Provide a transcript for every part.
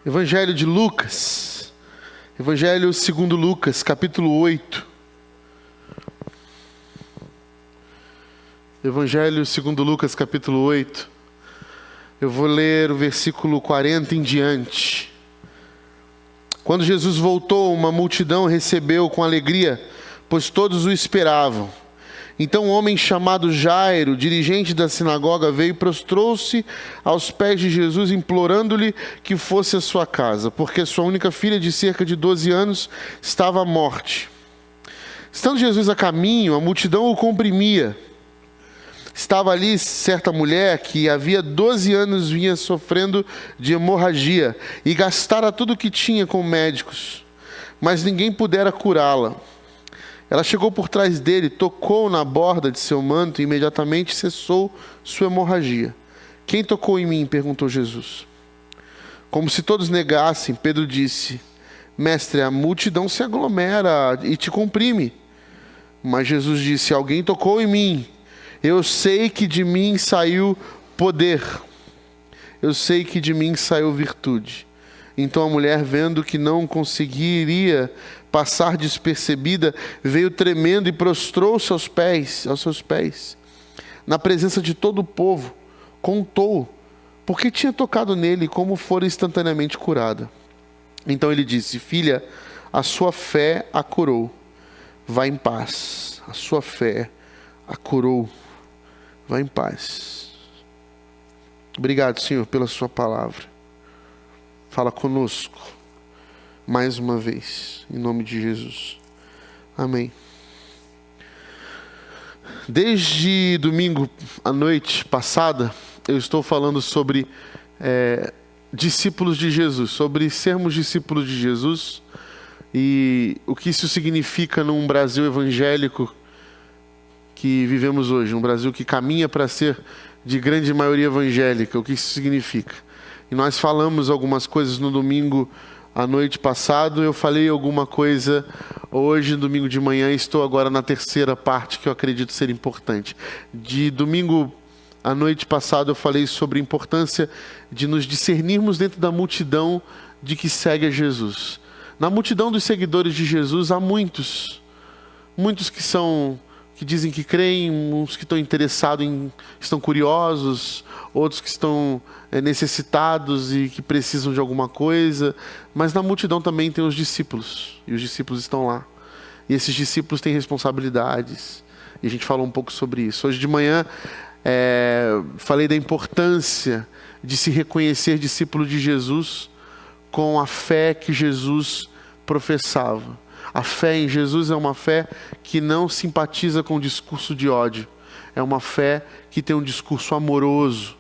Evangelho de Lucas, Evangelho segundo Lucas, capítulo 8. Evangelho segundo Lucas, capítulo 8. Eu vou ler o versículo 40 em diante. Quando Jesus voltou, uma multidão recebeu com alegria, pois todos o esperavam. Então um homem chamado Jairo, dirigente da sinagoga, veio e prostrou-se aos pés de Jesus, implorando-lhe que fosse à sua casa, porque sua única filha de cerca de 12 anos estava à morte. Estando Jesus a caminho, a multidão o comprimia. Estava ali certa mulher que havia 12 anos vinha sofrendo de hemorragia e gastara tudo o que tinha com médicos, mas ninguém pudera curá-la. Ela chegou por trás dele, tocou na borda de seu manto e imediatamente cessou sua hemorragia. Quem tocou em mim? Perguntou Jesus. Como se todos negassem, Pedro disse: Mestre, a multidão se aglomera e te comprime. Mas Jesus disse: alguém tocou em mim. Eu sei que de mim saiu poder. Eu sei que de mim saiu virtude. Então a mulher, vendo que não conseguiria passar despercebida, veio tremendo e prostrou-se aos seus pés. Na presença de todo o povo, contou porque tinha tocado nele e como fora instantaneamente curada. Então ele disse: Filha, a sua fé a curou. Vá em paz. A sua fé a curou. Vá em paz. Obrigado, Senhor, pela sua palavra. Fala conosco mais uma vez, em nome de Jesus. Amém. Desde domingo à noite passada, eu estou falando sobre discípulos de Jesus, sobre sermos discípulos de Jesus e o que isso significa num Brasil evangélico que vivemos hoje, um Brasil que caminha para ser de grande maioria evangélica, o que isso significa. E nós falamos algumas coisas no domingo à noite passado, eu falei alguma coisa hoje, domingo de manhã, estou agora na terceira parte que eu acredito ser importante. De domingo à noite passado eu falei sobre a importância de nos discernirmos dentro da multidão de que segue a Jesus. Na multidão dos seguidores de Jesus há muitos que dizem que creem, uns que estão interessados estão curiosos, outros que estão necessitados e que precisam de alguma coisa, mas na multidão também tem os discípulos, e os discípulos estão lá. E esses discípulos têm responsabilidades, e a gente falou um pouco sobre isso. Hoje de manhã falei da importância de se reconhecer discípulo de Jesus com a fé que Jesus professava. A fé em Jesus é uma fé que não simpatiza com o discurso de ódio. É uma fé que tem um discurso amoroso.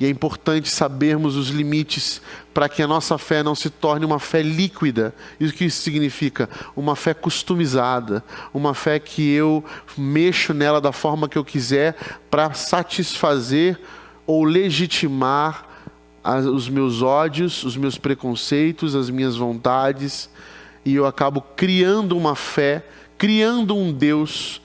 E é importante sabermos os limites para que a nossa fé não se torne uma fé líquida. E o que isso significa? Uma fé customizada. Uma fé que eu mexo nela da forma que eu quiser para satisfazer ou legitimar os meus ódios, os meus preconceitos, as minhas vontades. E eu acabo criando uma fé, criando um Deus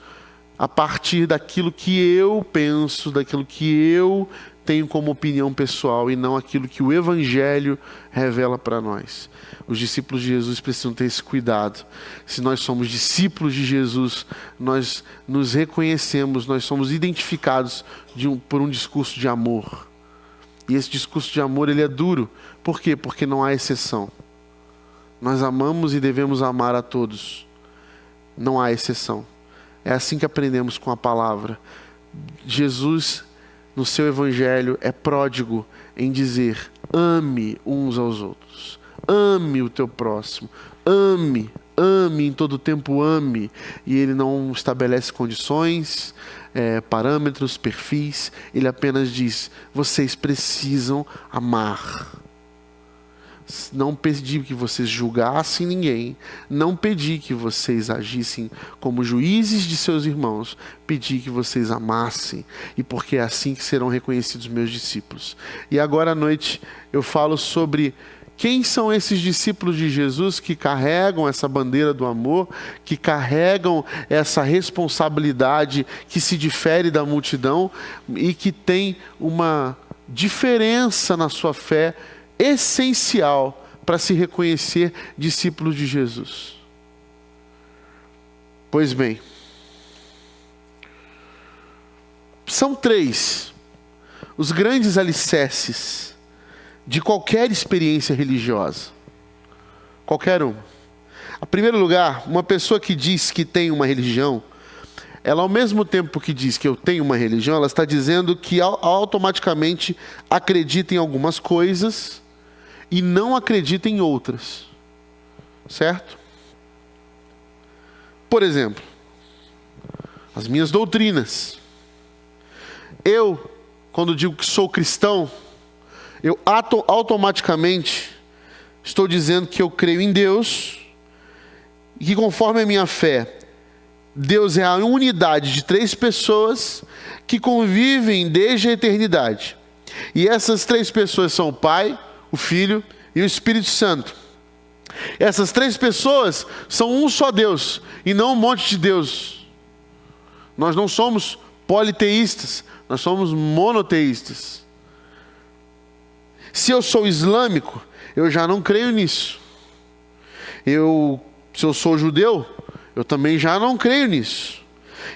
a partir daquilo que eu penso, daquilo que eu tenho como opinião pessoal e não aquilo que o Evangelho revela para nós. Os discípulos de Jesus precisam ter esse cuidado. Se nós somos discípulos de Jesus, nós nos reconhecemos, nós somos identificados por um discurso de amor. E esse discurso de amor, ele é duro. Por quê? Porque não há exceção. Nós amamos e devemos amar a todos. Não há exceção. É assim que aprendemos com a palavra. Jesus, no seu evangelho, é pródigo em dizer: ame uns aos outros. Ame o teu próximo. Ame em todo tempo, ame. E ele não estabelece condições, parâmetros, perfis. Ele apenas diz: vocês precisam amar. Não pedi que vocês julgassem ninguém, não pedi que vocês agissem como juízes de seus irmãos, pedi que vocês amassem, e porque é assim que serão reconhecidos meus discípulos. E agora à noite eu falo sobre quem são esses discípulos de Jesus que carregam essa bandeira do amor, que carregam essa responsabilidade que se difere da multidão e que tem uma diferença na sua fé essencial para se reconhecer discípulo de Jesus? Pois bem, são 3 os grandes alicerces de qualquer experiência religiosa. Qualquer um. Em primeiro lugar, uma pessoa que diz que tem uma religião, ela ao mesmo tempo que diz que eu tenho uma religião, ela está dizendo que automaticamente acredita em algumas coisas e não acredita em outras. Certo? Por exemplo, as minhas doutrinas. Eu, quando digo que sou cristão, eu automaticamente estou dizendo que eu creio em Deus e que conforme a minha fé, Deus é a unidade de 3 pessoas que convivem desde a eternidade. E essas 3 pessoas são o Pai, o Filho e o Espírito Santo. Essas 3 pessoas são um só Deus e não um monte de Deus. Nós não somos politeístas, nós somos monoteístas. Se eu sou islâmico, eu já não creio nisso. Se eu sou judeu, eu também já não creio nisso.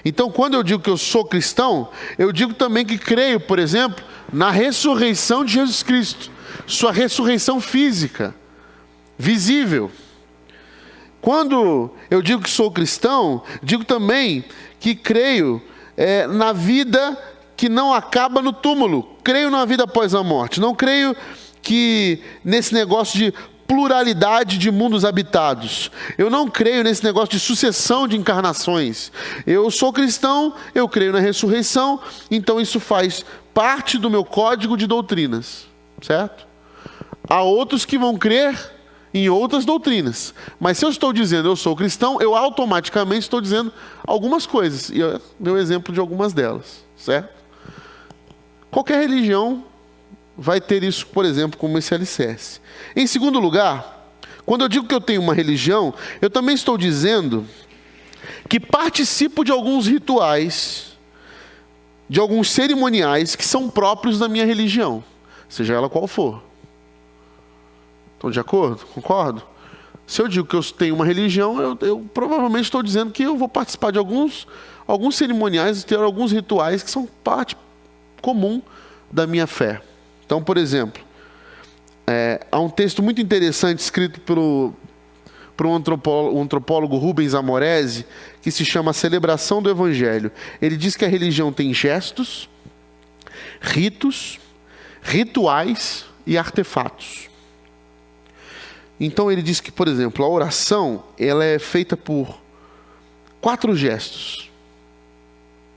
Então, quando eu digo que eu sou cristão, eu digo também que creio, por exemplo, na ressurreição de Jesus Cristo. Sua ressurreição física, visível. Quando eu digo que sou cristão, digo também que creio na vida que não acaba no túmulo. Creio na vida após a morte. Não creio que nesse negócio de pluralidade de mundos habitados. Eu não creio nesse negócio de sucessão de encarnações. Eu sou cristão, eu creio na ressurreição, então isso faz parte do meu código de doutrinas, certo? Há outros que vão crer em outras doutrinas, mas se eu estou dizendo eu sou cristão, eu automaticamente estou dizendo algumas coisas, e eu dei o exemplo de algumas delas, certo? Qualquer religião vai ter isso, por exemplo, como esse alicerce. Em segundo lugar, quando eu digo que eu tenho uma religião, eu também estou dizendo que participo de alguns rituais, de alguns cerimoniais que são próprios da minha religião, seja ela qual for. Estão de acordo? Concordo? Se eu digo que eu tenho uma religião, eu provavelmente estou dizendo que eu vou participar de alguns cerimoniais, ter alguns rituais que são parte comum da minha fé. Então, por exemplo, há um texto muito interessante escrito por um antropólogo Rubens Amorese, que se chama A Celebração do Evangelho. Ele diz que a religião tem gestos, ritos, rituais e artefatos. Então ele diz que, por exemplo, a oração ela é feita por 4 gestos.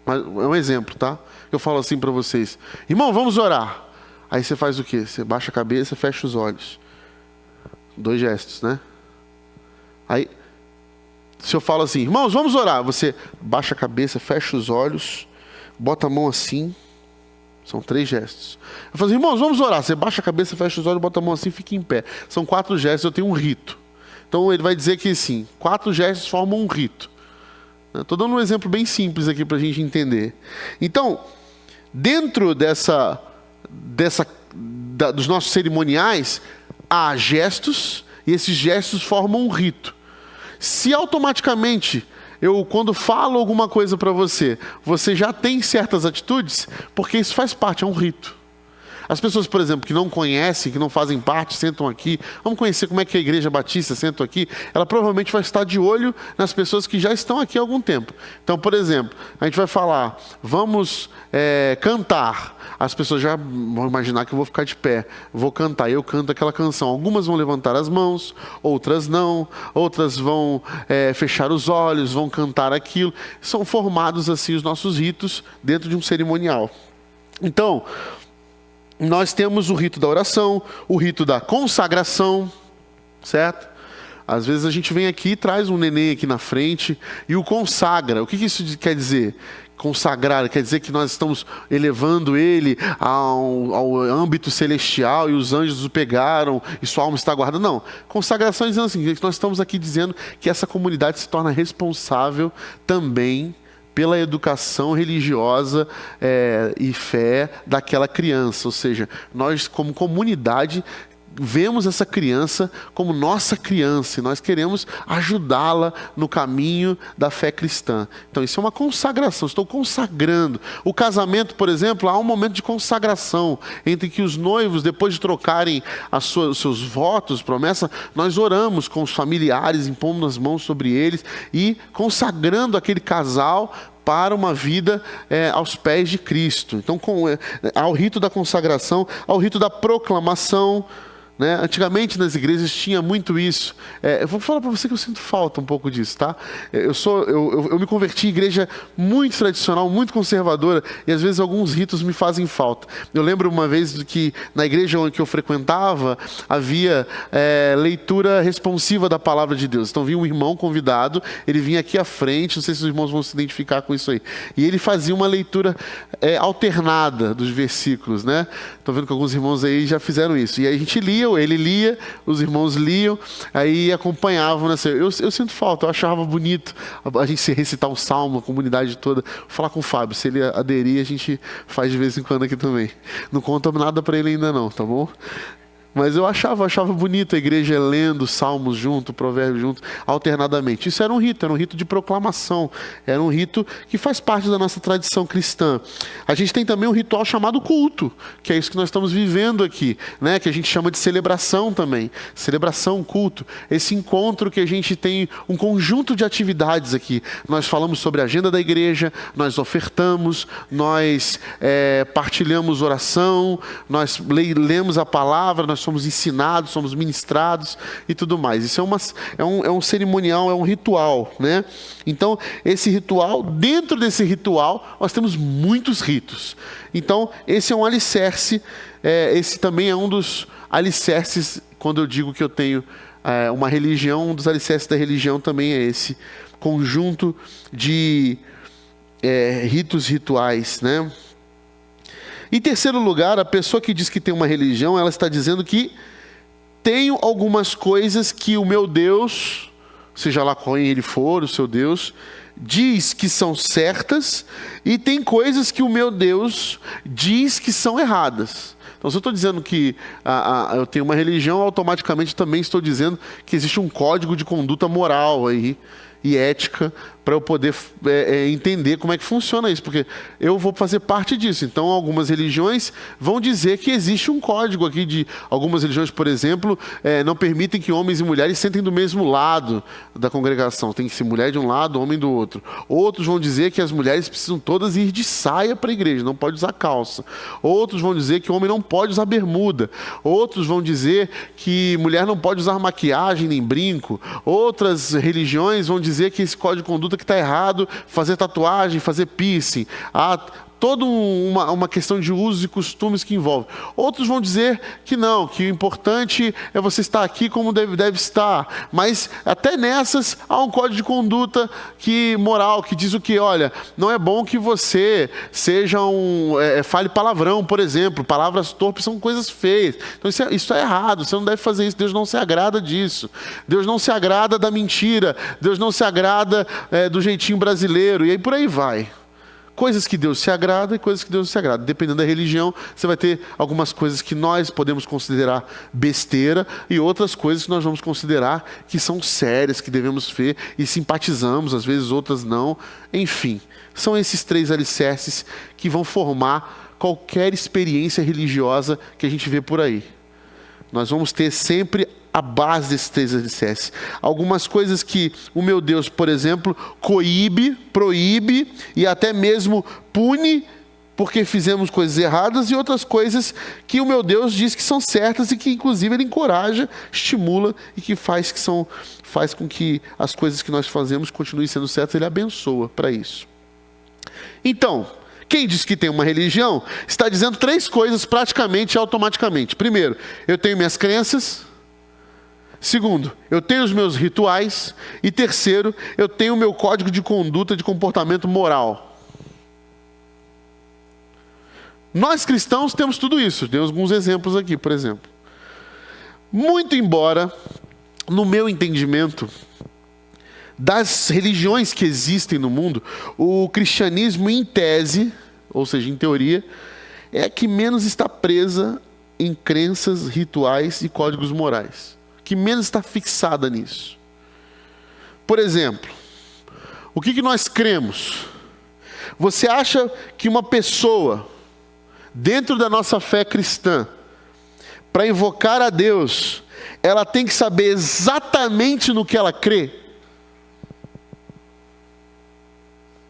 É um exemplo, tá? Eu falo assim para vocês: irmão, vamos orar. Aí você faz o quê? Você baixa a cabeça, fecha os olhos. 2 gestos, né? Aí, se eu falo assim, irmãos, vamos orar. Você baixa a cabeça, fecha os olhos, bota a mão assim. São 3 gestos. Eu falo assim, irmãos, vamos orar. Você baixa a cabeça, fecha os olhos, bota a mão assim, fica em pé. São 4 gestos, eu tenho um rito. Então ele vai dizer que sim, 4 gestos formam um rito. Estou dando um exemplo bem simples aqui para a gente entender. Então, dentro dos nossos cerimoniais, há gestos, e esses gestos formam um rito. Se automaticamente, quando falo alguma coisa para você, você já tem certas atitudes, porque isso faz parte, é um rito. As pessoas, por exemplo, que não conhecem, que não fazem parte, sentam aqui, vamos conhecer como é que a Igreja Batista senta aqui, ela provavelmente vai estar de olho nas pessoas que já estão aqui há algum tempo. Então, por exemplo, a gente vai falar, vamos cantar. As pessoas já vão imaginar que eu vou ficar de pé, vou cantar, eu canto aquela canção. Algumas vão levantar as mãos, outras não, outras vão fechar os olhos, vão cantar aquilo. São formados assim os nossos ritos dentro de um cerimonial. Então, nós temos o rito da oração, o rito da consagração, certo? Às vezes a gente vem aqui e traz um neném aqui na frente e o consagra. O que isso quer dizer? Consagrar quer dizer que nós estamos elevando ele ao âmbito celestial e os anjos o pegaram e sua alma está guardada. Não, consagração é dizendo assim, que nós estamos aqui dizendo que essa comunidade se torna responsável também pela educação religiosa e fé daquela criança. Ou seja, nós como comunidade vemos essa criança como nossa criança e nós queremos ajudá-la no caminho da fé cristã. Então isso é uma consagração, estou consagrando. O casamento, por exemplo, há um momento de consagração entre que os noivos, depois de trocarem os seus votos, promessa, nós oramos com os familiares, impondo as mãos sobre eles e consagrando aquele casal para uma vida aos pés de Cristo. Então, ao rito da consagração, ao rito da proclamação, né? Antigamente nas igrejas tinha muito isso. Eu vou falar para você que eu sinto falta um pouco disso, tá? Eu me converti em igreja muito tradicional, muito conservadora, e às vezes alguns ritos me fazem falta. Eu lembro uma vez que na igreja onde eu frequentava havia leitura responsiva da palavra de Deus. Então vinha um irmão convidado, ele vinha aqui à frente, não sei se os irmãos vão se identificar com isso aí, e ele fazia uma leitura alternada dos versículos, né? Estou vendo que alguns irmãos aí já fizeram isso. E aí a gente lia, ele lia, os irmãos liam, aí acompanhavam. Né? Eu sinto falta, eu achava bonito a gente se recitar um salmo, a comunidade toda. Vou falar com o Fábio, se ele aderir, a gente faz de vez em quando aqui também. Não conta nada para ele ainda não, tá bom? Mas eu achava bonito a igreja lendo salmos junto, provérbios junto, alternadamente. Isso era um rito de proclamação. Era um rito que faz parte da nossa tradição cristã. A gente tem também um ritual chamado culto, que é isso que nós estamos vivendo aqui, né? Que a gente chama de celebração também. Celebração, culto. Esse encontro que a gente tem um conjunto de atividades aqui. Nós falamos sobre a agenda da igreja, nós ofertamos, nós partilhamos oração, nós lemos a palavra, nós somos ensinados, somos ministrados e tudo mais. Isso é um cerimonial, é um ritual, né? Então, esse ritual, dentro desse ritual, nós temos muitos ritos. Então, esse é um alicerce, esse também é um dos alicerces, quando eu digo que eu tenho uma religião, um dos alicerces da religião também é esse conjunto de rituais, né? Em terceiro lugar, a pessoa que diz que tem uma religião, ela está dizendo que tenho algumas coisas que o meu Deus, seja lá qual ele for, o seu Deus, diz que são certas, e tem coisas que o meu Deus diz que são erradas. Então, se eu estou dizendo que eu tenho uma religião, automaticamente também estou dizendo que existe um código de conduta moral aí, e ética, para eu poder entender como é que funciona isso, porque eu vou fazer parte disso. Então, algumas religiões vão dizer que existe um código aqui algumas religiões, por exemplo, não permitem que homens e mulheres sentem do mesmo lado da congregação. Tem que ser mulher de um lado, homem do outro. Outros vão dizer que as mulheres precisam todas ir de saia para a igreja, não pode usar calça. Outros vão dizer que o homem não pode usar bermuda. Outros vão dizer que mulher não pode usar maquiagem nem brinco. Outras religiões vão dizer que esse código de conduta que está errado, fazer tatuagem, fazer piercing. Há toda uma questão de usos e costumes que envolve. Outros vão dizer que não, que o importante é você estar aqui como deve estar. Mas até nessas há um código de conduta moral que diz o que? Olha, não é bom que você seja fale palavrão, por exemplo. Palavras torpes são coisas feias. Então isso é errado, você não deve fazer isso. Deus não se agrada disso. Deus não se agrada da mentira. Deus não se agrada do jeitinho brasileiro. E aí por aí vai. Coisas que Deus se agrada e coisas que Deus não se agrada. Dependendo da religião, você vai ter algumas coisas que nós podemos considerar besteira e outras coisas que nós vamos considerar que são sérias, que devemos ver e simpatizamos, às vezes outras não. Enfim, são esses 3 alicerces que vão formar qualquer experiência religiosa que a gente vê por aí. Nós vamos ter sempre a base desses 3 alicerces. Algumas coisas que o meu Deus, por exemplo, coíbe, proíbe e até mesmo pune porque fizemos coisas erradas, e outras coisas que o meu Deus diz que são certas e que inclusive Ele encoraja, estimula e que faz com que as coisas que nós fazemos continuem sendo certas. Ele abençoa para isso. Então, quem diz que tem uma religião está dizendo 3 coisas praticamente e automaticamente. Primeiro, eu tenho minhas crenças. Segundo, eu tenho os meus rituais. E terceiro, eu tenho o meu código de conduta, de comportamento moral. Nós cristãos temos tudo isso. Dei alguns exemplos aqui, por exemplo. Muito embora, no meu entendimento, das religiões que existem no mundo, o cristianismo em tese, ou seja, em teoria, é a que menos está presa em crenças, rituais e códigos morais. Que menos está fixada nisso. Por exemplo, o que nós cremos? Você acha que uma pessoa, dentro da nossa fé cristã, para invocar a Deus, ela tem que saber exatamente no que ela crê?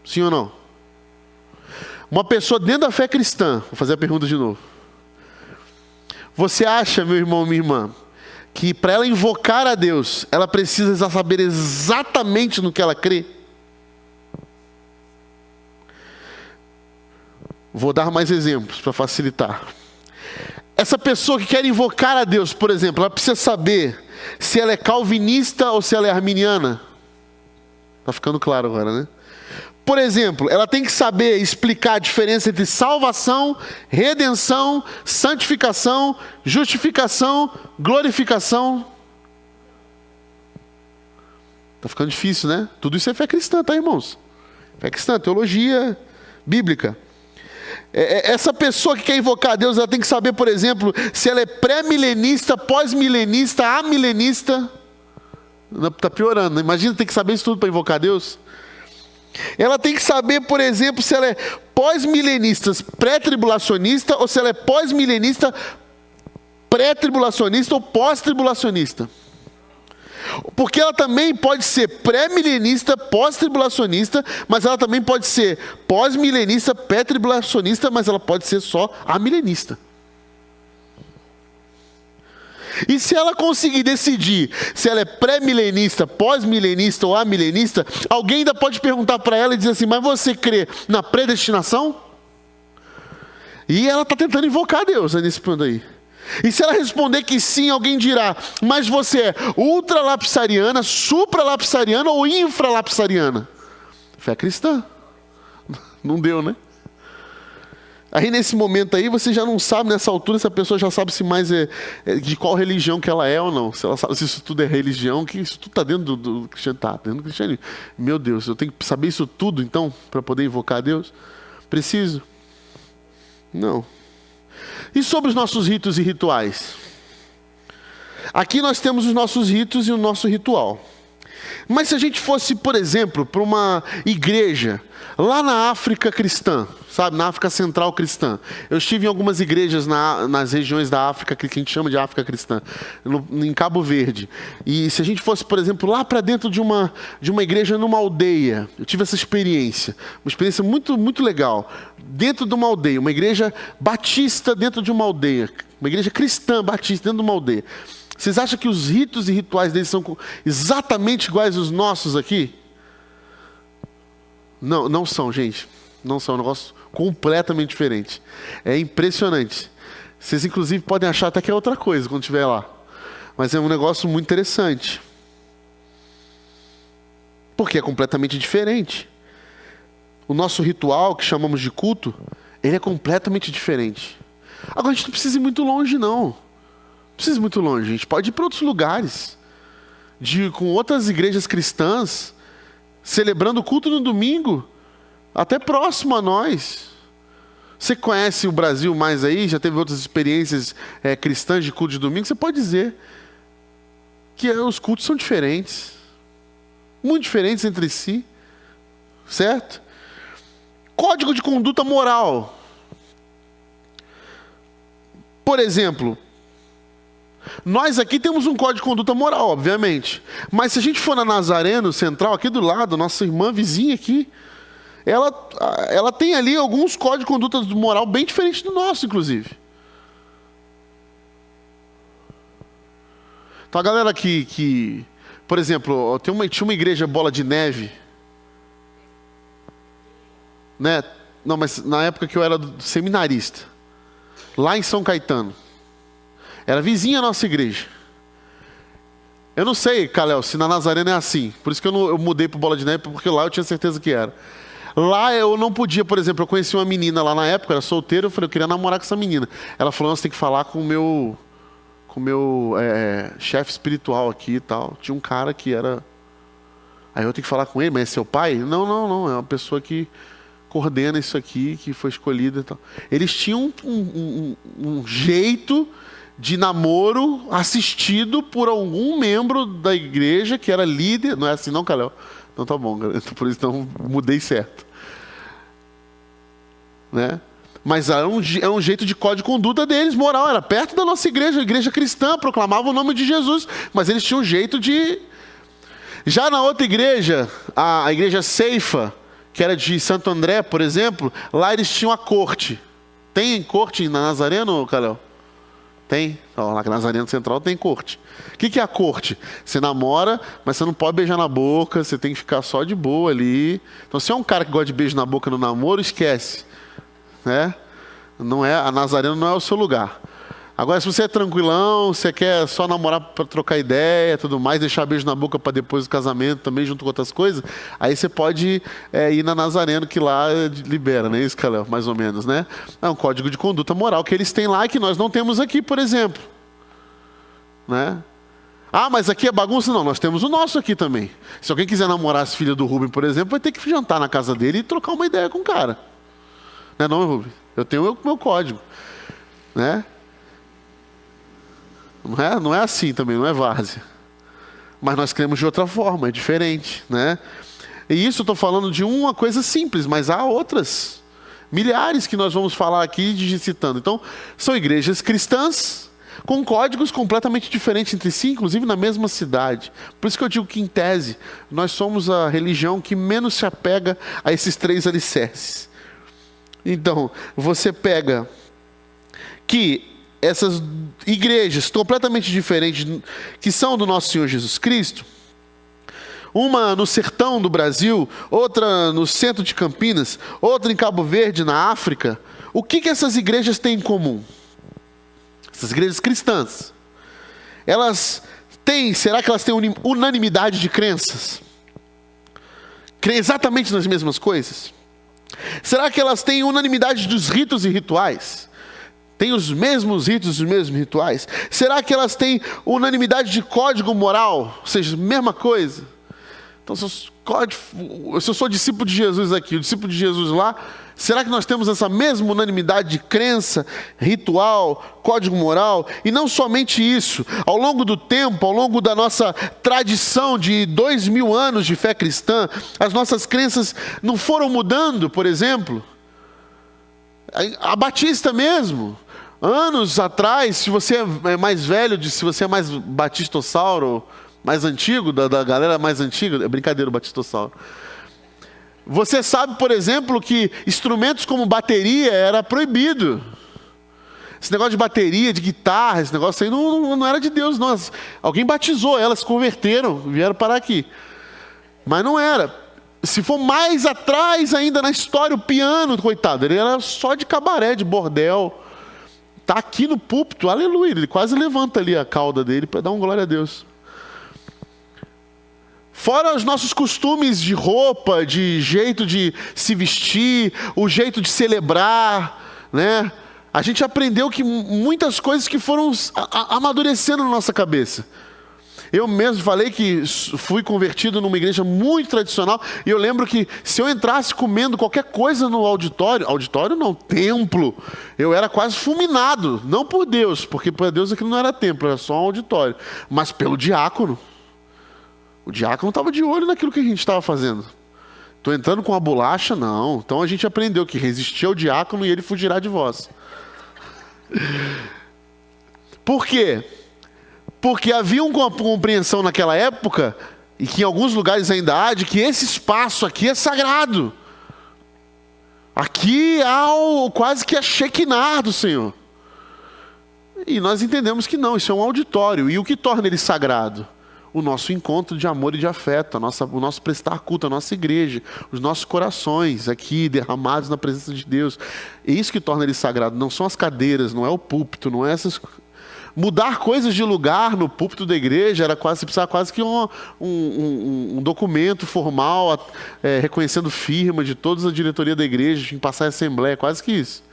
Sim ou não? Uma pessoa dentro da fé cristã, vou fazer a pergunta de novo. Você acha, meu irmão, minha irmã, que para ela invocar a Deus, ela precisa saber exatamente no que ela crê? Vou dar mais exemplos para facilitar. Essa pessoa que quer invocar a Deus, por exemplo, ela precisa saber se ela é calvinista ou se ela é arminiana. Está ficando claro agora, né? Por exemplo, ela tem que saber explicar a diferença entre salvação, redenção, santificação, justificação, glorificação. Está ficando difícil, né? Tudo isso é fé cristã, tá, irmãos? Fé cristã, teologia bíblica. Essa pessoa que quer invocar a Deus, ela tem que saber, por exemplo, se ela é pré-milenista, pós-milenista, amilenista. Está piorando, né? Imagina ter que saber isso tudo para invocar a Deus. Ela tem que saber, por exemplo, se ela é pós-milenista, pré-tribulacionista, ou se ela é pós-milenista, pré-tribulacionista ou pós-tribulacionista. Porque ela também pode ser pré-milenista, pós-tribulacionista, mas ela também pode ser pós-milenista, pré-tribulacionista, mas ela pode ser só amilenista. E se ela conseguir decidir se ela é pré-milenista, pós-milenista ou amilenista, alguém ainda pode perguntar para ela e dizer assim: mas você crê na predestinação? E ela está tentando invocar Deus nesse ponto aí. E se ela responder que sim, alguém dirá: mas você é ultralapsariana, supralapsariana ou infralapsariana? Fé cristã. Não deu, né? Aí nesse momento aí, você já não sabe, nessa altura, se a pessoa já sabe se mais de qual religião que ela é ou não. Se ela sabe se isso tudo é religião, que isso tudo está dentro do cristianismo. Tá, dentro do cristianismo. Meu Deus, eu tenho que saber isso tudo, então, para poder invocar a Deus? Preciso? Não. E sobre os nossos ritos e rituais? Aqui nós temos os nossos ritos e o nosso ritual. Mas se a gente fosse, por exemplo, para uma igreja lá na África cristã, sabe, na África Central cristã. Eu estive em algumas igrejas nas regiões da África, que a gente chama de África cristã, em Cabo Verde. E se a gente fosse, por exemplo, lá para dentro de uma igreja numa aldeia, eu tive essa experiência, uma experiência muito, muito legal. Dentro de uma aldeia, uma igreja batista dentro de uma aldeia, uma igreja cristã batista dentro de uma aldeia. Vocês acham que os ritos e rituais deles são exatamente iguais aos nossos aqui? Não, não são, gente. Não são, é um negócio completamente diferente. É impressionante. Vocês, inclusive, podem achar até que é outra coisa quando estiver lá. Mas é um negócio muito interessante. Porque é completamente diferente. O nosso ritual, que chamamos de culto, ele é completamente diferente. Agora, a gente não precisa ir muito longe, não. Não precisa ir muito longe. A gente pode ir para outros lugares. Com outras igrejas cristãs, celebrando o culto no domingo, até próximo a nós. Você conhece o Brasil mais aí? Já teve outras experiências cristãs de culto de domingo? Você pode dizer que os cultos são diferentes. Muito diferentes entre si. Certo? Código de conduta moral. Por exemplo, nós aqui temos um código de conduta moral, obviamente. Mas se a gente for na Nazareno Central, aqui do lado, nossa irmã vizinha aqui, ela tem ali alguns códigos de conduta moral bem diferentes do nosso, inclusive. Então a galera que por exemplo, tinha uma igreja Bola de Neve, né? Não, mas na época que eu era seminarista, lá em São Caetano, era vizinha a nossa igreja. Eu não sei, Calel, se na Nazareno é assim. Por isso que eu mudei para Bola de Neve, porque lá eu tinha certeza que era. Lá eu não podia, por exemplo, eu conheci uma menina lá na época, era solteira, eu falei, eu queria namorar com essa menina. Ela falou, você tem que falar com o meu chefe espiritual aqui e tal. Tinha um cara que era... Aí eu tenho que falar com ele, mas é seu pai? Não, é uma pessoa que coordena isso aqui, que foi escolhido e tal. Eles tinham um jeito de namoro assistido por algum membro da igreja que era líder. Não é assim não, Calel? Então tá bom, por isso então mudei certo. Né? Mas é um jeito de código de conduta deles, moral. Era perto da nossa igreja, a igreja cristã, proclamava o nome de Jesus, mas eles tinham um jeito de... Já na outra igreja, a igreja Ceifa, que era de Santo André, por exemplo, lá eles tinham a corte. Tem corte na Nazareno, Calel? Tem. Ó, lá na Nazareno Central tem corte. O que é a corte? Você namora, mas você não pode beijar na boca, você tem que ficar só de boa ali. Então, se é um cara que gosta de beijo na boca no namoro, esquece. Né? Não é, a Nazareno não é o seu lugar. Agora, se você é tranquilão, você quer só namorar para trocar ideia, tudo mais, deixar beijo na boca para depois do casamento também, junto com outras coisas, aí você pode ir na Nazareno, que lá libera, né? Isso, Calel, mais ou menos, né? É um código de conduta moral que eles têm lá e que nós não temos aqui, por exemplo. Né? Ah, mas aqui é bagunça? Não, nós temos o nosso aqui também. Se alguém quiser namorar as filhas do Rubem, por exemplo, vai ter que jantar na casa dele e trocar uma ideia com o cara. Não é não, Rubem? Eu tenho o meu código. Né? Não é assim também, não é várzea. Mas nós cremos de outra forma, é diferente, né? E isso eu estou falando de uma coisa simples, mas há outras, milhares que nós vamos falar aqui citando. Então, são igrejas cristãs com códigos completamente diferentes entre si, inclusive na mesma cidade. Por isso que eu digo que, em tese, nós somos a religião que menos se apega a esses 3 alicerces. Então, você pega que essas igrejas completamente diferentes, que são do nosso Senhor Jesus Cristo, uma no sertão do Brasil, outra no centro de Campinas, outra em Cabo Verde, na África, o que essas igrejas têm em comum? Essas igrejas cristãs, será que elas têm unanimidade de crenças? Creem exatamente nas mesmas coisas? Será que elas têm unanimidade dos ritos e rituais? Tem os mesmos ritos e os mesmos rituais? Será que elas têm unanimidade de código moral? Ou seja, mesma coisa? Então, se eu sou discípulo de Jesus aqui, o discípulo de Jesus lá, será que nós temos essa mesma unanimidade de crença, ritual, código moral? E não somente isso, ao longo do tempo, ao longo da nossa tradição de 2000 anos de fé cristã, as nossas crenças não foram mudando, por exemplo? A Batista mesmo, anos atrás, se você é mais velho, se você é mais batistossauro, mais antigo, da galera mais antiga, é brincadeira o batistossauro. Você sabe, por exemplo, que instrumentos como bateria era proibido. Esse negócio de bateria, de guitarra, esse negócio aí não era de Deus, não. Alguém batizou, elas se converteram, vieram parar aqui. Mas não era. Se for mais atrás ainda na história, o piano, coitado, ele era só de cabaré, de bordel. Está aqui no púlpito, aleluia, ele quase levanta ali a cauda dele para dar um glória a Deus. Fora os nossos costumes de roupa, de jeito de se vestir, o jeito de celebrar, né? A gente aprendeu que muitas coisas que foram amadurecendo na nossa cabeça. Eu mesmo falei que fui convertido numa igreja muito tradicional, e eu lembro que se eu entrasse comendo qualquer coisa no auditório não, templo, eu era quase fulminado, não por Deus, porque para Deus aquilo não era templo, era só um auditório, mas pelo diácono. O diácono estava de olho naquilo que a gente estava fazendo. Estou entrando com a bolacha? Não. Então a gente aprendeu que resistir ao diácono e ele fugirá de vós. Por quê? Porque havia uma compreensão naquela época, e que em alguns lugares ainda há, de que esse espaço aqui é sagrado. Aqui há quase que a Shekinah do Senhor. E nós entendemos que não, isso é um auditório. E o que torna ele sagrado? O nosso encontro de amor e de afeto, o nosso prestar culto, a nossa igreja, os nossos corações aqui derramados na presença de Deus. É isso que torna ele sagrado, não são as cadeiras, não é o púlpito, não é essas... Mudar coisas de lugar no púlpito da igreja era precisava quase que um documento formal, reconhecendo firma de toda a diretoria da igreja, em passar a assembleia, quase que isso.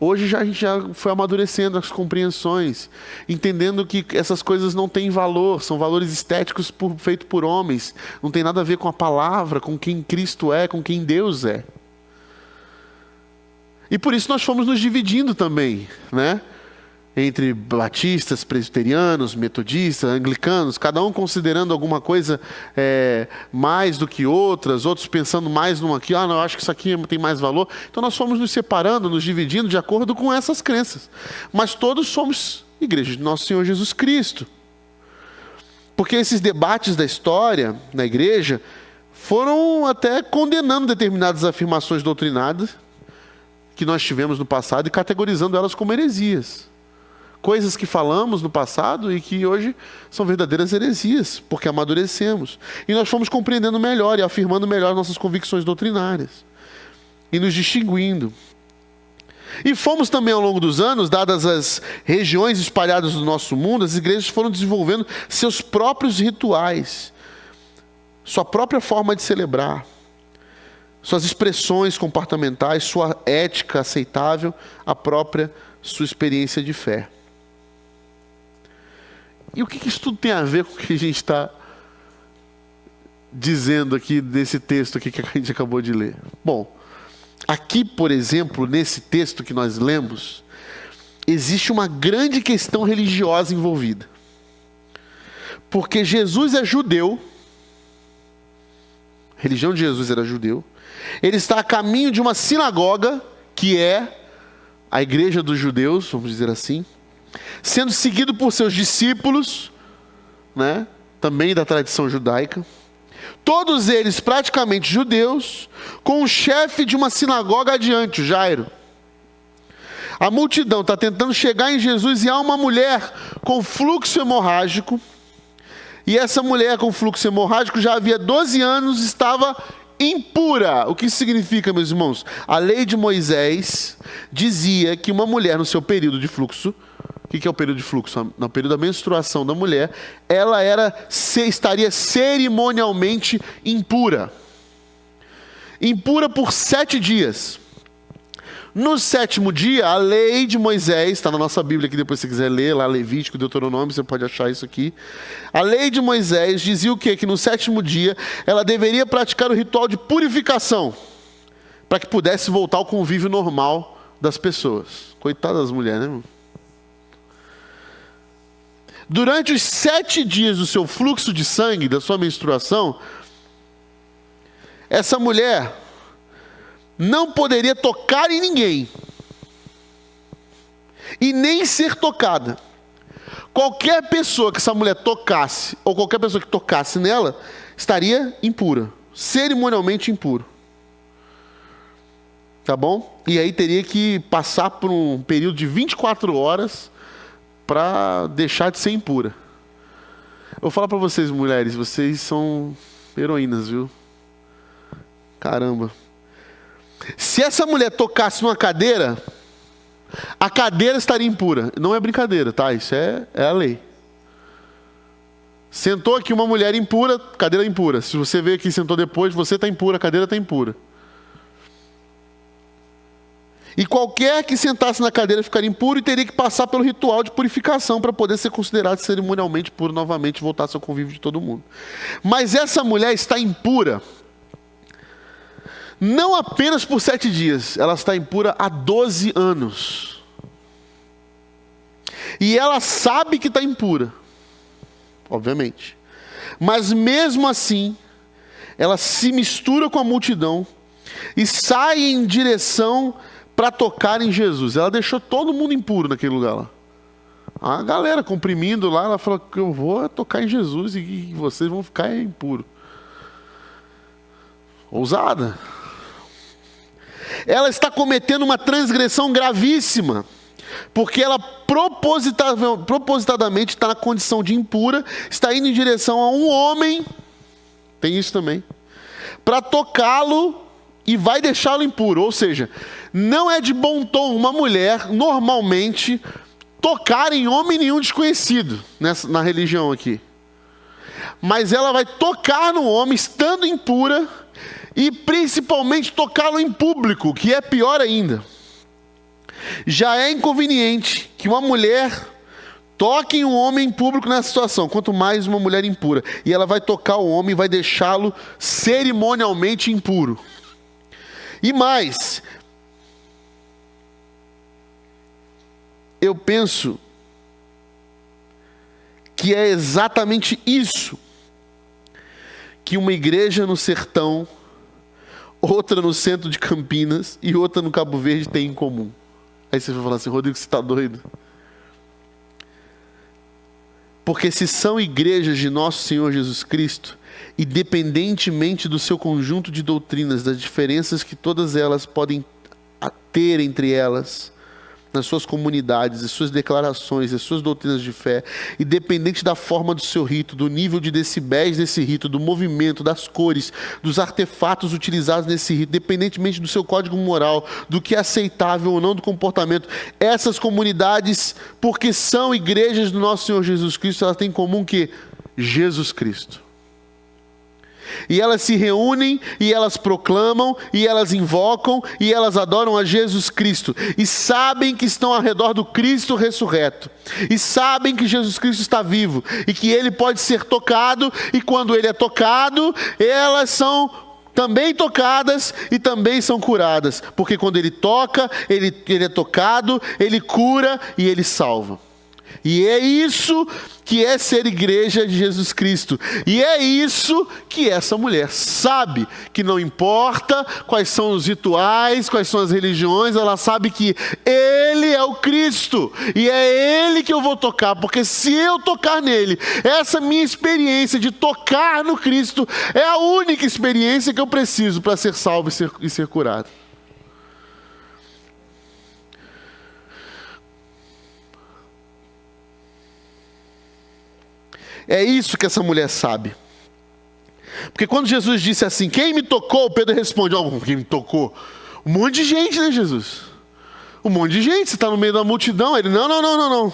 Hoje a gente já foi amadurecendo as compreensões, entendendo que essas coisas não têm valor, são valores estéticos feitos por homens, não tem nada a ver com a palavra, com quem Cristo é, com quem Deus é. E por isso nós fomos nos dividindo também, né? Entre batistas, presbiterianos, metodistas, anglicanos, cada um considerando alguma coisa mais do que outras, outros pensando mais numa aqui, não, eu acho que isso aqui tem mais valor. Então nós fomos nos separando, nos dividindo de acordo com essas crenças. Mas todos somos igreja de nosso Senhor Jesus Cristo. Porque esses debates da história, na igreja, foram até condenando determinadas afirmações doutrinárias que nós tivemos no passado e categorizando elas como heresias. Coisas que falamos no passado e que hoje são verdadeiras heresias, porque amadurecemos. E nós fomos compreendendo melhor e afirmando melhor nossas convicções doutrinárias. E nos distinguindo. E fomos também ao longo dos anos, dadas as regiões espalhadas do nosso mundo, as igrejas foram desenvolvendo seus próprios rituais, sua própria forma de celebrar, suas expressões comportamentais, sua ética aceitável, a própria sua experiência de fé. E o que isso tudo tem a ver com o que a gente está dizendo aqui nesse texto aqui que a gente acabou de ler? Bom, aqui, por exemplo, nesse texto que nós lemos, existe uma grande questão religiosa envolvida. Porque Jesus é judeu, a religião de Jesus era judeu, ele está a caminho de uma sinagoga, que é a igreja dos judeus, vamos dizer assim, sendo seguido por seus discípulos, né, também da tradição judaica, todos eles praticamente judeus, com o chefe de uma sinagoga adiante, o Jairo. A multidão está tentando chegar em Jesus e há uma mulher com fluxo hemorrágico, e essa mulher com fluxo hemorrágico já havia 12 anos, estava impura. O que isso significa, meus irmãos? A lei de Moisés dizia que uma mulher no seu período de fluxo, o que é o período de fluxo? No período da menstruação da mulher, ela estaria cerimonialmente impura. Impura por 7 dias. No 7º dia, a lei de Moisés, está na nossa Bíblia aqui, depois se você quiser ler, lá Levítico, Deuteronômio, você pode achar isso aqui. A lei de Moisés dizia o quê? Que no 7º dia, ela deveria praticar o ritual de purificação, para que pudesse voltar ao convívio normal das pessoas. Coitadas das mulheres, né, irmão? Durante os 7 dias do seu fluxo de sangue, da sua menstruação, essa mulher não poderia tocar em ninguém. E nem ser tocada. Qualquer pessoa que essa mulher tocasse, ou qualquer pessoa que tocasse nela, estaria impura. Cerimonialmente impuro. Tá bom? E aí teria que passar por um período de 24 horas para deixar de ser impura. Eu vou falar para vocês, mulheres, vocês são heroínas, viu? Caramba. Se essa mulher tocasse numa cadeira, a cadeira estaria impura. Não é brincadeira, tá? Isso é a lei. Sentou aqui uma mulher impura, cadeira impura. Se você veio aqui e sentou depois, você está impura, a cadeira está impura. E qualquer que sentasse na cadeira ficaria impuro e teria que passar pelo ritual de purificação para poder ser considerado cerimonialmente puro novamente e voltar ao seu convívio de todo mundo. Mas essa mulher está impura não apenas por 7 dias, ela está impura há 12 anos. E ela sabe que está impura, obviamente. Mas mesmo assim, ela se mistura com a multidão e sai em direção para tocar em Jesus. Ela deixou todo mundo impuro naquele lugar lá. A galera comprimindo lá, ela falou que eu vou tocar em Jesus e vocês vão ficar impuros. Ousada. Ela está cometendo uma transgressão gravíssima, porque ela propositadamente está na condição de impura, está indo em direção a um homem, tem isso também, para tocá-lo e vai deixá-lo impuro. Ou seja, não é de bom tom uma mulher, normalmente, tocar em homem nenhum desconhecido, na religião aqui. Mas ela vai tocar no homem, estando impura, e principalmente tocá-lo em público, que é pior ainda. Já é inconveniente que uma mulher toque em um homem em público nessa situação, quanto mais uma mulher impura. E ela vai tocar o homem e vai deixá-lo cerimonialmente impuro. E mais, eu penso que é exatamente isso que uma igreja no sertão, outra no centro de Campinas e outra no Cabo Verde tem em comum. Aí você vai falar assim: Rodrigo, você está doido? Porque se são igrejas de nosso Senhor Jesus Cristo, independentemente do seu conjunto de doutrinas, das diferenças que todas elas podem ter entre elas, nas suas comunidades, as suas declarações, as suas doutrinas de fé, independente da forma do seu rito, do nível de decibéis desse rito, do movimento, das cores, dos artefatos utilizados nesse rito, independentemente do seu código moral, do que é aceitável ou não do comportamento, essas comunidades, porque são igrejas do nosso Senhor Jesus Cristo, elas têm em comum que Jesus Cristo. E elas se reúnem, e elas proclamam, e elas invocam, e elas adoram a Jesus Cristo. E sabem que estão ao redor do Cristo ressurreto. E sabem que Jesus Cristo está vivo. E que Ele pode ser tocado, e quando Ele é tocado, elas são também tocadas e também são curadas. Porque quando Ele toca, Ele é tocado, Ele cura e Ele salva. E é isso que é ser igreja de Jesus Cristo. E é isso que essa mulher sabe, que não importa quais são os rituais, quais são as religiões, ela sabe que Ele é o Cristo. E é Ele que eu vou tocar, porque se eu tocar nele, essa minha experiência de tocar no Cristo é a única experiência que eu preciso para ser salvo e ser curado. É isso que essa mulher sabe. Porque quando Jesus disse assim: quem me tocou? Pedro responde: quem me tocou? Um monte de gente, né, Jesus? Um monte de gente, você está no meio da multidão. Ele: não.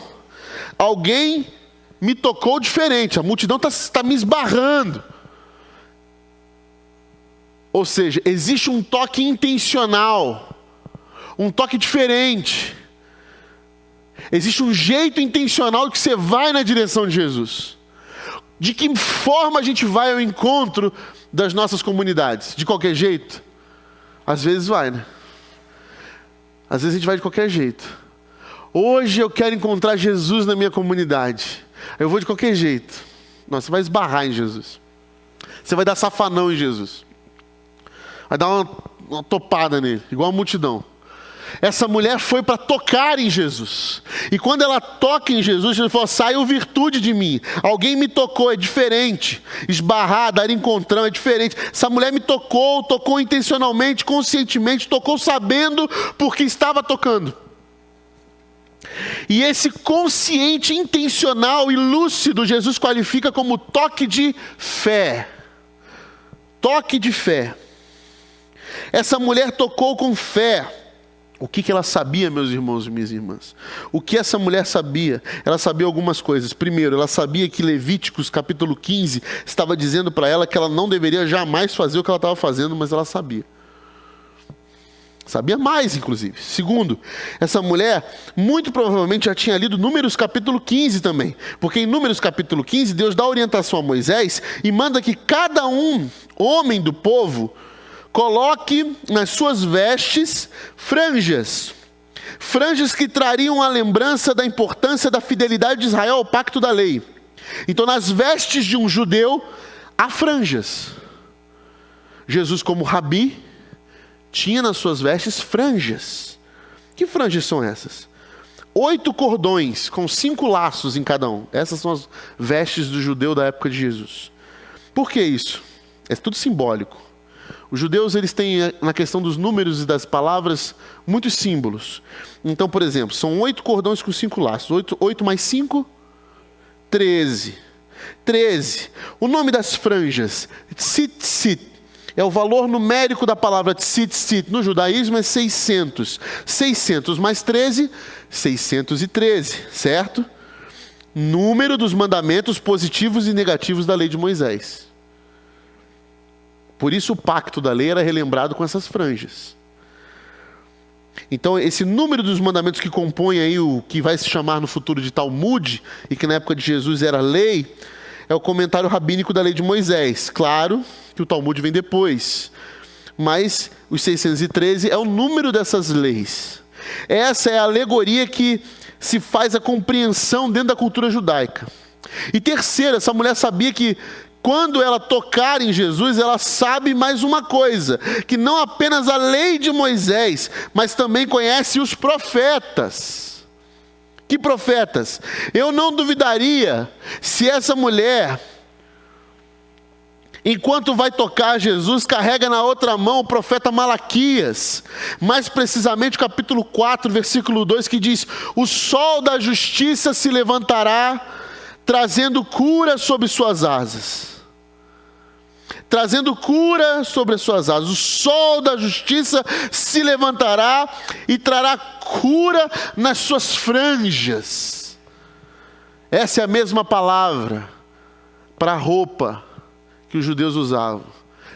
Alguém me tocou diferente, a multidão está me esbarrando. Ou seja, existe um toque intencional, um toque diferente. Existe um jeito intencional que você vai na direção de Jesus. De que forma a gente vai ao encontro das nossas comunidades? De qualquer jeito? Às vezes vai, né? Às vezes a gente vai de qualquer jeito. Hoje eu quero encontrar Jesus na minha comunidade. Eu vou de qualquer jeito. Não, você vai esbarrar em Jesus. Você vai dar safanão em Jesus. Vai dar uma topada nele, igual a multidão. Essa mulher foi para tocar em Jesus. E quando ela toca em Jesus, Jesus falou: saiu virtude de mim. Alguém me tocou, é diferente. Esbarrar, dar encontrão é diferente. Essa mulher me tocou intencionalmente, conscientemente, tocou sabendo porque estava tocando. E esse consciente, intencional e lúcido, Jesus qualifica como toque de fé. Toque de fé. Essa mulher tocou com fé. O que ela sabia, meus irmãos e minhas irmãs? O que essa mulher sabia? Ela sabia algumas coisas. Primeiro, ela sabia que Levíticos capítulo 15 estava dizendo para ela que ela não deveria jamais fazer o que ela estava fazendo, mas ela sabia. Sabia mais, inclusive. Segundo, essa mulher muito provavelmente já tinha lido Números capítulo 15 também. Porque em Números capítulo 15, Deus dá orientação a Moisés e manda que cada homem do povo, coloque nas suas vestes franjas. Franjas que trariam a lembrança da importância da fidelidade de Israel ao pacto da lei. Então, nas vestes de um judeu, há franjas. Jesus, como rabi, tinha nas suas vestes franjas. Que franjas são essas? 8 cordões, com 5 laços em cada um. Essas são as vestes do judeu da época de Jesus. Por que isso? É tudo simbólico. Os judeus, eles têm, na questão dos números e das palavras, muitos símbolos. Então, por exemplo, são 8 cordões com 5 laços. 8 mais 5, 13. 13. O nome das franjas, tzitzit, é o valor numérico da palavra tzitzit. No judaísmo é 600. 600 mais 13, 613, certo? Número dos mandamentos positivos e negativos da lei de Moisés. Por isso o pacto da lei era relembrado com essas franjas. Então esse número dos mandamentos que compõe aí o que vai se chamar no futuro de Talmud, e que na época de Jesus era lei, é o comentário rabínico da lei de Moisés. Claro que o Talmud vem depois, mas os 613 é o número dessas leis. Essa é a alegoria que se faz a compreensão dentro da cultura judaica. E terceiro, essa mulher sabia que quando ela tocar em Jesus, ela sabe mais uma coisa, que não apenas a lei de Moisés, mas também conhece os profetas. Que profetas? Eu não duvidaria se essa mulher, enquanto vai tocar Jesus, carrega na outra mão o profeta Malaquias, mais precisamente o capítulo 4, versículo 2, que diz: o sol da justiça se levantará, trazendo cura sobre suas asas. Trazendo cura sobre as suas asas. O sol da justiça se levantará e trará cura nas suas franjas. Essa é a mesma palavra para a roupa que os judeus usavam.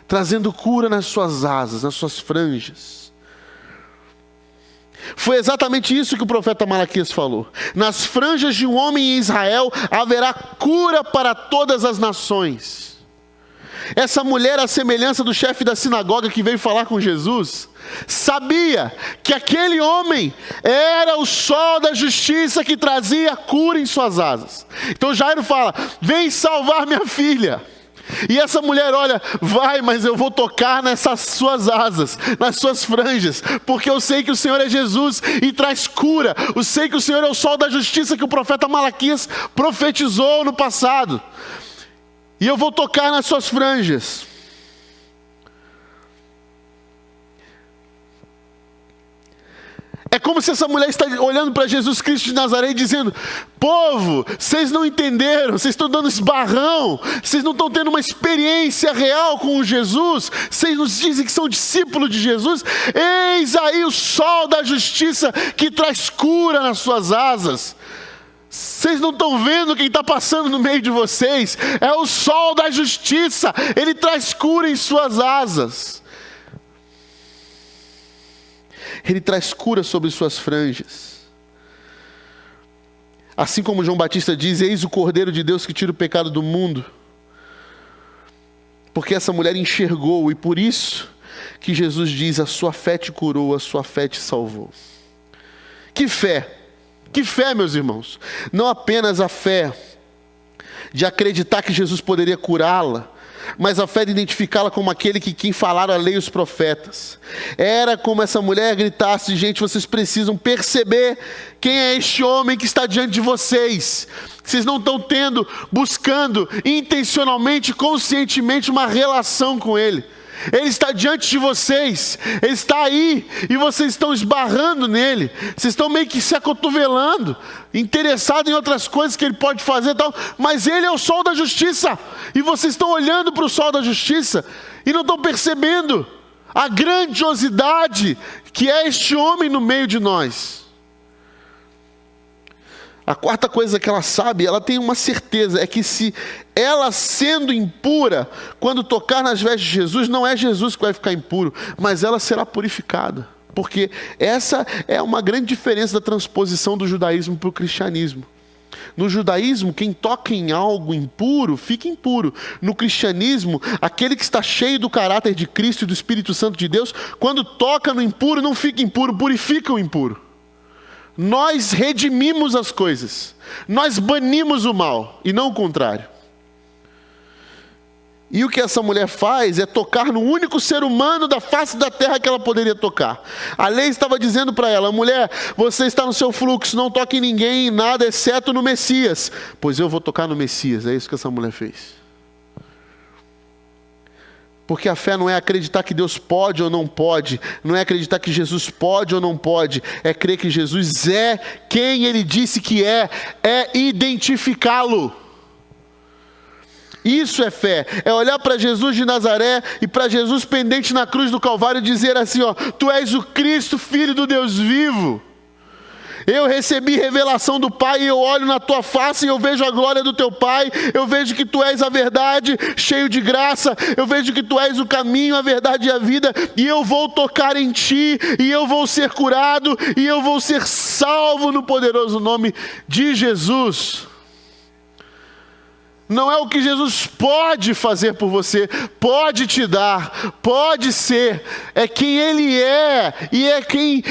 Trazendo cura nas suas asas, nas suas franjas. Foi exatamente isso que o profeta Malaquias falou. Nas franjas de um homem em Israel haverá cura para todas as nações. Essa mulher, à semelhança do chefe da sinagoga que veio falar com Jesus, sabia que aquele homem era o sol da justiça que trazia cura em suas asas. Então Jairo fala: vem salvar minha filha. E essa mulher olha: vai, mas eu vou tocar nessas suas asas, nas suas franjas, porque eu sei que o Senhor é Jesus e traz cura. Eu sei que o Senhor é o sol da justiça que o profeta Malaquias profetizou no passado. E eu vou tocar nas suas franjas. É como se essa mulher está olhando para Jesus Cristo de Nazaré e dizendo: povo, vocês não entenderam, vocês estão dando esbarrão, vocês não estão tendo uma experiência real com Jesus, vocês nos dizem que são discípulos de Jesus, eis aí o sol da justiça que traz cura nas suas asas. Vocês não estão vendo quem está passando no meio de vocês? É o sol da justiça, ele traz cura em suas asas. Ele traz cura sobre suas franjas. Assim como João Batista diz: eis o Cordeiro de Deus que tira o pecado do mundo. Porque essa mulher enxergou, e por isso que Jesus diz: a sua fé te curou, a sua fé te salvou. Que fé! Que fé, meus irmãos! Não apenas a fé de acreditar que Jesus poderia curá-la, mas a fé de identificá-la como aquele que quem falaram a lei e os profetas. Era como essa mulher gritasse: gente, vocês precisam perceber quem é este homem que está diante de vocês. Vocês não estão buscando intencionalmente, conscientemente uma relação com ele. Ele está diante de vocês, ele está aí, e vocês estão esbarrando nele, vocês estão meio que se acotovelando, interessados em outras coisas que ele pode fazer e tal, mas ele é o sol da justiça, e vocês estão olhando para o sol da justiça, e não estão percebendo a grandiosidade que é este homem no meio de nós. A quarta coisa que ela sabe, ela tem uma certeza, é que se ela sendo impura, quando tocar nas vestes de Jesus, não é Jesus que vai ficar impuro, mas ela será purificada. Porque essa é uma grande diferença da transposição do judaísmo para o cristianismo. No judaísmo, quem toca em algo impuro, fica impuro. No cristianismo, aquele que está cheio do caráter de Cristo e do Espírito Santo de Deus, quando toca no impuro, não fica impuro, purifica o impuro. Nós redimimos as coisas, nós banimos o mal, e não o contrário. E o que essa mulher faz é tocar no único ser humano da face da terra que ela poderia tocar. A lei estava dizendo para ela: mulher, você está no seu fluxo, não toque em ninguém, em nada, exceto no Messias. Pois eu vou tocar no Messias. É isso que essa mulher fez. Porque a fé não é acreditar que Deus pode ou não pode, não é acreditar que Jesus pode ou não pode, é crer que Jesus é quem Ele disse que é identificá-lo. Isso é fé, é olhar para Jesus de Nazaré e para Jesus pendente na cruz do Calvário e dizer assim: ó, tu és o Cristo, Filho do Deus vivo. Eu recebi revelação do Pai e eu olho na tua face e eu vejo a glória do teu Pai. Eu vejo que tu és a verdade, cheio de graça. Eu vejo que tu és o caminho, a verdade e a vida. E eu vou tocar em ti, e eu vou ser curado, e eu vou ser salvo no poderoso nome de Jesus. não é o que Jesus pode fazer por você, pode te dar, pode ser, é quem Ele é, e é quem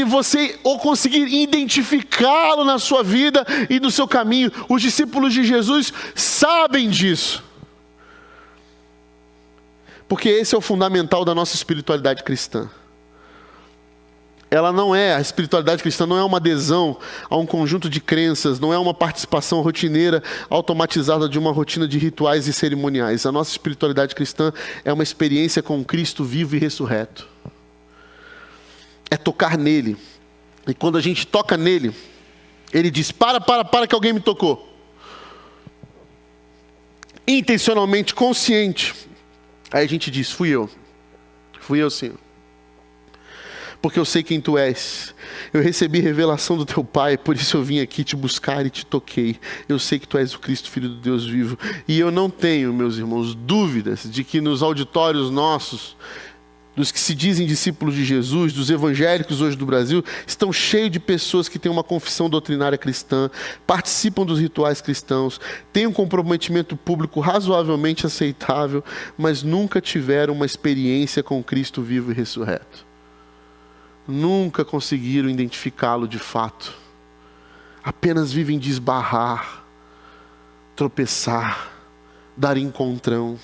você ou conseguir identificá-lo na sua vida e no seu caminho. Os discípulos de Jesus sabem disso, porque esse é o fundamental da nossa espiritualidade cristã. A espiritualidade cristã não é uma adesão a um conjunto de crenças, não é uma participação rotineira, automatizada de uma rotina de rituais e cerimoniais. A nossa espiritualidade cristã é uma experiência com Cristo vivo e ressurreto. É tocar nele. E quando a gente toca nele, ele diz, para que alguém me tocou. Intencionalmente, consciente. Aí a gente diz, fui eu, Senhor. Porque eu sei quem tu és. Eu recebi revelação do teu Pai, por isso eu vim aqui te buscar e te toquei. Eu sei que tu és o Cristo, Filho do Deus vivo. E eu não tenho, meus irmãos, dúvidas de que nos auditórios nossos, dos que se dizem discípulos de Jesus, dos evangélicos hoje do Brasil, estão cheios de pessoas que têm uma confissão doutrinária cristã, participam dos rituais cristãos, têm um comprometimento público razoavelmente aceitável, mas nunca tiveram uma experiência com Cristo vivo e ressurreto. Nunca conseguiram identificá-lo de fato. Apenas vivem de esbarrar, tropeçar, dar encontrão.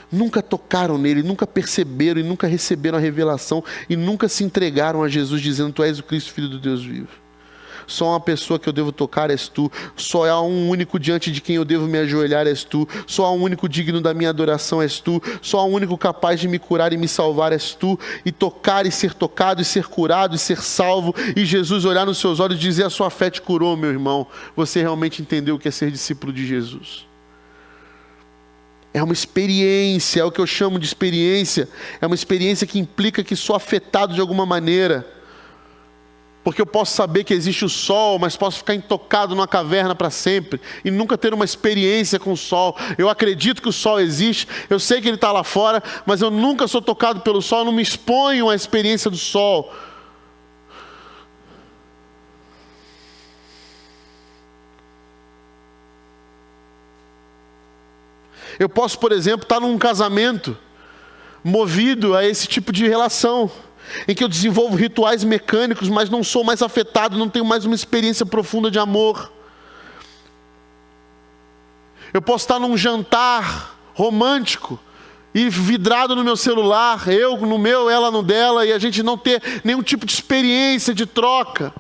Nunca tocaram nele, nunca perceberam e nunca receberam a revelação e nunca se entregaram a Jesus dizendo, tu és o Cristo, Filho do Deus vivo. Só uma pessoa que eu devo tocar és tu. Só há um único diante de quem eu devo me ajoelhar és tu. Só há um único digno da minha adoração és tu. Só há um único capaz de me curar e me salvar és tu. E tocar e ser tocado e ser curado e ser salvo. E Jesus olhar nos seus olhos e dizer, a sua fé te curou, meu irmão. Você realmente entendeu o que é ser discípulo de Jesus. É uma experiência, é o que eu chamo de experiência. É uma experiência que implica que sou afetado de alguma maneira. Porque eu posso saber que existe o sol, mas posso ficar intocado numa caverna para sempre e nunca ter uma experiência com o sol. Eu acredito que o sol existe, eu sei que ele está lá fora, mas eu nunca sou tocado pelo sol, eu não me exponho à experiência do sol. Eu posso, por exemplo, estar num casamento movido a esse tipo de relação, em que eu desenvolvo rituais mecânicos, mas não sou mais afetado, não tenho mais uma experiência profunda de amor. Eu posso estar num jantar romântico e vidrado no meu celular, eu no meu, ela no dela, e a gente não ter nenhum tipo de experiência de troca.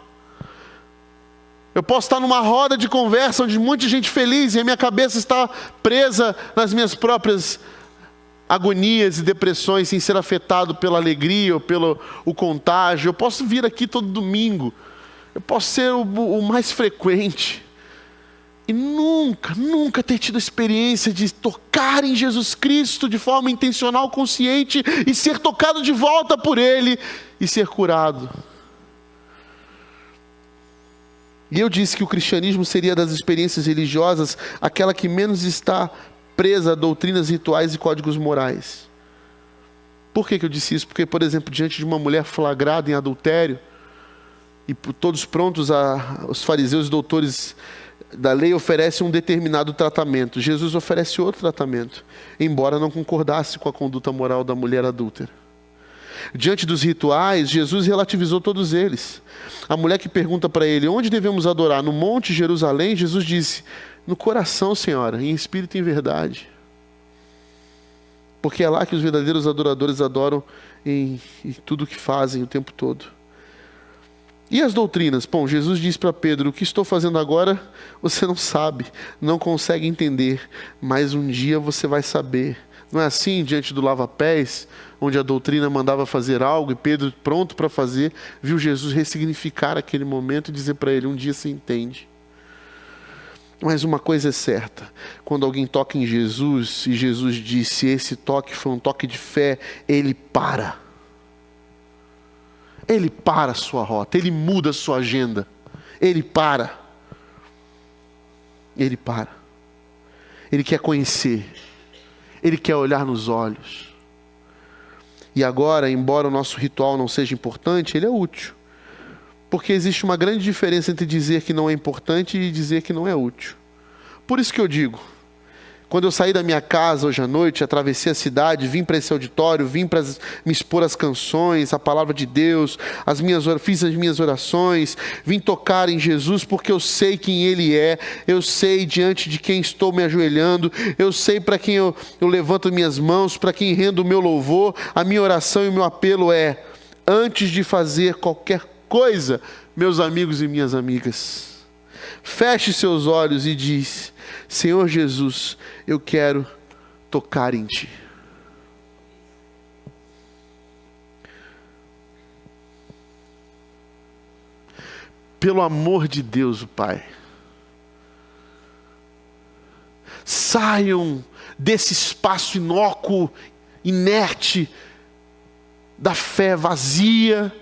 Eu posso estar numa roda de conversa onde muita gente feliz e a minha cabeça está presa nas minhas próprias agonias e depressões, sem ser afetado pela alegria ou pelo o contágio. Eu posso vir aqui todo domingo, eu posso ser o mais frequente e nunca ter tido a experiência de tocar em Jesus Cristo de forma intencional, consciente e ser tocado de volta por Ele e ser curado. E eu disse que o cristianismo seria das experiências religiosas aquela que menos está presa a doutrinas, rituais e códigos morais. Por que eu disse isso? Porque, por exemplo, diante de uma mulher flagrada em adultério, e todos prontos, os fariseus e doutores da lei oferecem um determinado tratamento. Jesus oferece outro tratamento, embora não concordasse com a conduta moral da mulher adúltera. Diante dos rituais, Jesus relativizou todos eles. A mulher que pergunta para ele, onde devemos adorar? No monte Jerusalém? Jesus disse, no coração, Senhora, em espírito e em verdade. Porque é lá que os verdadeiros adoradores adoram em tudo o que fazem o tempo todo. E as doutrinas? Bom, Jesus diz para Pedro, o que estou fazendo agora, você não sabe, não consegue entender, mas um dia você vai saber. Não é assim, diante do lava-pés, onde a doutrina mandava fazer algo e Pedro, pronto para fazer, viu Jesus ressignificar aquele momento e dizer para ele, um dia você entende. Mas uma coisa é certa, quando alguém toca em Jesus, e Jesus disse, esse toque foi um toque de fé, ele para. Ele para a sua rota, ele muda a sua agenda, ele para. Ele para. Ele quer conhecer, ele quer olhar nos olhos. E agora, embora o nosso ritual não seja importante, ele é útil. Porque existe uma grande diferença entre dizer que não é importante e dizer que não é útil. Por isso que eu digo, Quando eu saí da minha casa hoje à noite, atravessei a cidade, vim para esse auditório, vim para me expor as canções, a palavra de Deus, fiz as minhas orações, vim tocar em Jesus porque eu sei quem Ele é, eu sei diante de quem estou me ajoelhando, eu sei para quem eu levanto minhas mãos, para quem rendo o meu louvor. A minha oração e o meu apelo é: antes de fazer qualquer coisa, meus amigos e minhas amigas, feche seus olhos e diz: Senhor Jesus, eu quero tocar em Ti. Pelo amor de Deus, o Pai, saiam desse espaço inócuo, inerte, da fé vazia,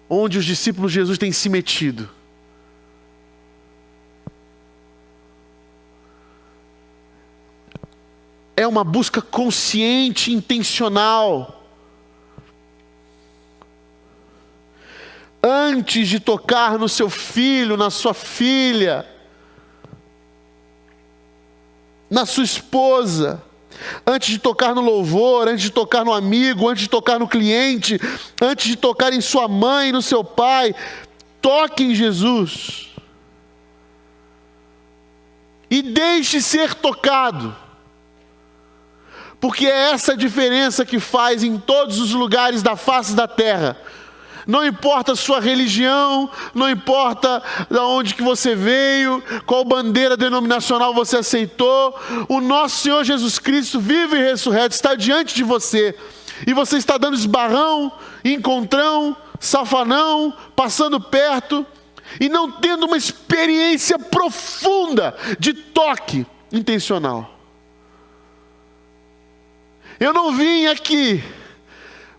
onde os discípulos de Jesus têm se metido. É uma busca consciente, intencional. Antes de tocar no seu filho, na sua filha, na sua esposa, antes de tocar no louvor, antes de tocar no amigo, antes de tocar no cliente, antes de tocar em sua mãe, no seu pai, toque em Jesus. E deixe ser tocado. Porque é essa a diferença que faz em todos os lugares da face da terra. Não importa a sua religião, não importa de onde que você veio, qual bandeira denominacional você aceitou, o nosso Senhor Jesus Cristo, vivo e ressurreto, está diante de você. E você está dando esbarrão, encontrão, safanão, passando perto, e não tendo uma experiência profunda de toque intencional. Eu não vim aqui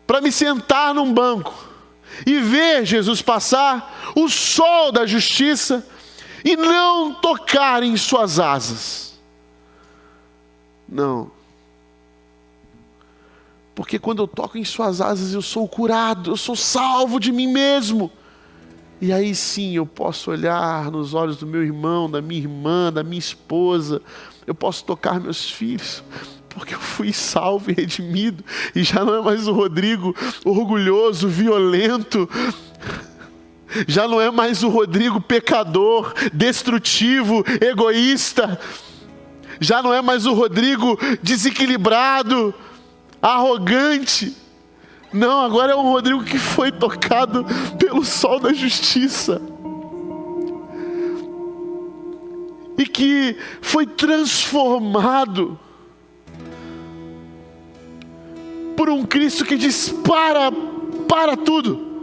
para me sentar num banco e ver Jesus passar, o sol da justiça, e não tocar em suas asas. Não. Porque quando eu toco em suas asas, eu sou curado, eu sou salvo de mim mesmo. E aí sim eu posso olhar nos olhos do meu irmão, da minha irmã, da minha esposa, eu posso tocar meus filhos, porque eu fui salvo e redimido, e já não é mais o Rodrigo orgulhoso, violento, já não é mais o Rodrigo pecador, destrutivo, egoísta, já não é mais o Rodrigo desequilibrado, arrogante. Não, agora é um Rodrigo que foi tocado pelo sol da justiça, e que foi transformado por um Cristo que diz: para tudo.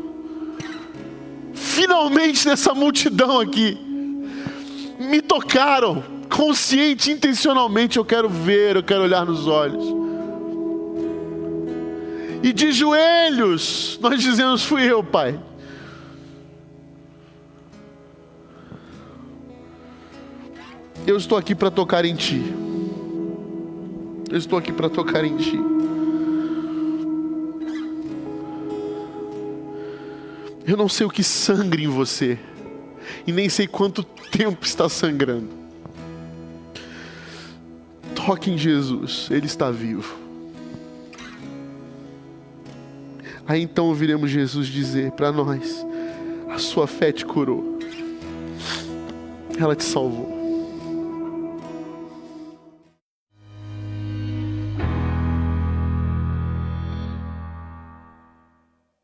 Finalmente nessa multidão aqui, me tocaram, consciente, intencionalmente, eu quero ver, eu quero olhar nos olhos. E de joelhos, nós dizemos: fui eu, Pai. Eu estou aqui para tocar em Ti. Eu estou aqui para tocar em Ti. Eu não sei o que sangra em você, e nem sei quanto tempo está sangrando. Toque em Jesus, Ele está vivo. Aí então ouviremos Jesus dizer para nós: a sua fé te curou, ela te salvou.